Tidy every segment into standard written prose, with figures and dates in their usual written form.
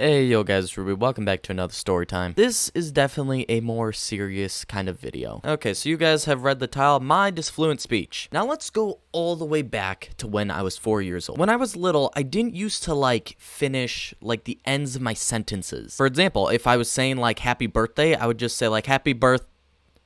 Hey yo guys, it's Ruby. Welcome back to another story time. This is definitely a more serious kind of video. Okay, so you guys have read the title, My Disfluent Speech. Now let's go all the way back to when I was 4 years old. When I was little, I didn't used to finish the ends of my sentences. For example, if I was saying happy birthday, I would just say happy birth,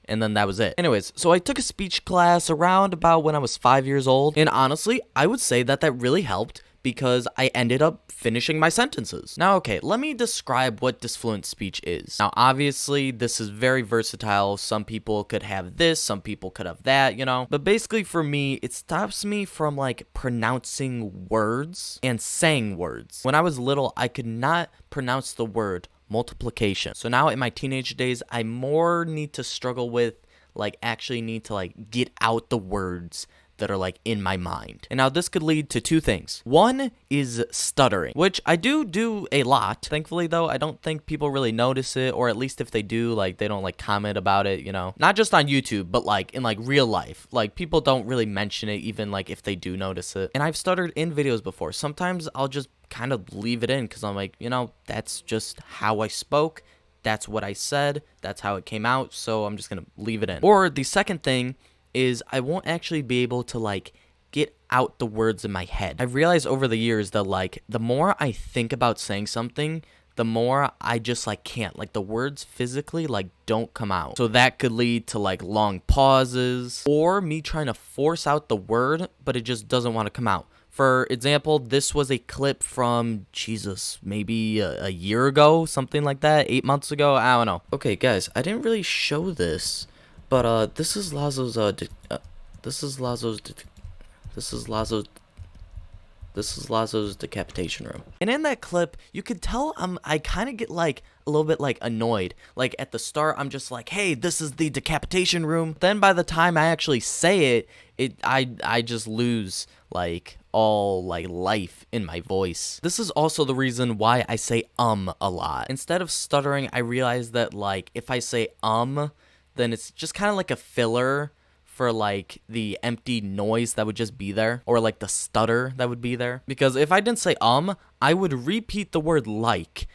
and then that was it. Anyways, so I took a speech class around about when I was 5 years old, and honestly, I would say that really helped because I ended up finishing my sentences. Now, okay, let me describe what disfluent speech is. Now, obviously, this is very versatile. Some people could have this, some people could have that, But basically, for me, it stops me from, pronouncing words and saying words. When I was little, I could not pronounce the word multiplication. So now in my teenage days, I more need to struggle with, actually need to, get out the words that are in my mind. And now this could lead to two things. One is stuttering, which I do a lot. Thankfully though, I don't think people really notice it, or at least if they do, they don't comment about it, Not just on YouTube, but in real life. People don't really mention it even if they do notice it. And I've stuttered in videos before. Sometimes I'll just kind of leave it in because I'm that's just how I spoke. That's what I said. That's how it came out. So I'm just going to leave it in. Or the second thing is I won't actually be able to get out the words in my head. I've realized over the years that the more I think about saying something, the more I just can't. The words physically don't come out. So that could lead to long pauses or me trying to force out the word, but it just doesn't want to come out. For example, this was a clip from, Jesus, maybe a year ago, something like that, 8 months ago, I don't know. Okay, guys, I didn't really show this, but this is Lazo's decapitation room. And in that clip, you could tell I kind of get a little bit annoyed. At the start, I'm just hey, this is the decapitation room. Then by the time I actually say it, I just lose all life in my voice. This is also the reason why I say a lot. Instead of stuttering, I realize that if I say then it's just kind of a filler for the empty noise that would just be there, or the stutter that would be there. Because if I didn't say I would repeat the word like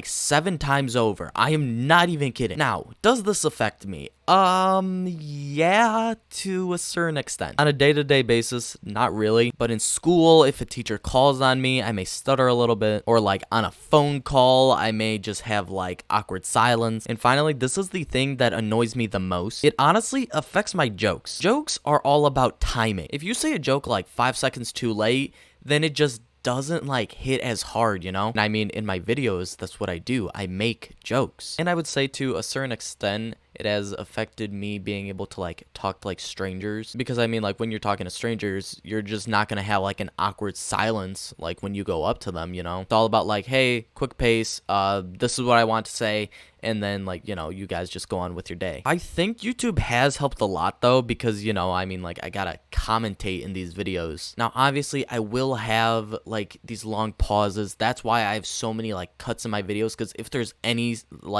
7 times over. I am not even kidding. Now, does this affect me? Yeah, to a certain extent. On a day-to-day basis, not really. But in school, if a teacher calls on me, I may stutter a little bit. Or on a phone call, I may just have awkward silence. And finally, this is the thing that annoys me the most. It honestly affects my jokes. Jokes are all about timing. If you say a joke 5 seconds too late, then it just doesn't hit as hard, And I mean, in my videos, that's what I do. I make jokes. And I would say to a certain extent, it has affected me being able to talk to strangers, because I mean when you're talking to strangers, you're just not gonna have an awkward silence when you go up to them, It's all about hey, quick pace, this is what I want to say, and then you guys just go on with your day. I think YouTube has helped a lot though, because I mean I gotta commentate in these videos. Now obviously I will have these long pauses. That's why I have so many cuts in my videos, because if there's any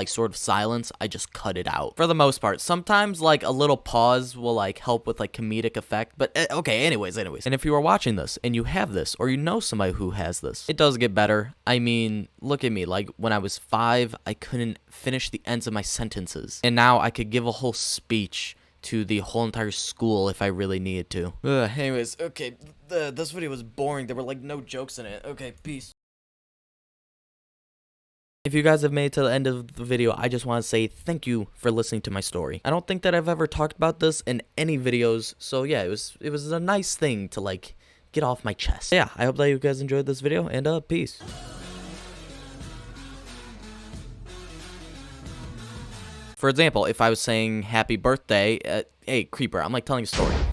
sort of silence, I just cut it out. For the most part, sometimes a little pause will help with comedic effect, but okay, anyways. And if you are watching this and you have this, or you know somebody who has this, it does get better. I mean, look at me. When I was 5, I couldn't finish the ends of my sentences, and now I could give a whole speech to the whole entire school if I really needed to. Anyways, okay, this video was boring. There were no jokes in it. Okay, peace. If you guys have made it to the end of the video, I just want to say thank you for listening to my story. I don't think that I've ever talked about this in any videos, so yeah, it was a nice thing to get off my chest. Yeah, I hope that you guys enjoyed this video, and peace. For example, if I was saying happy birthday, hey, creeper, I'm telling a story.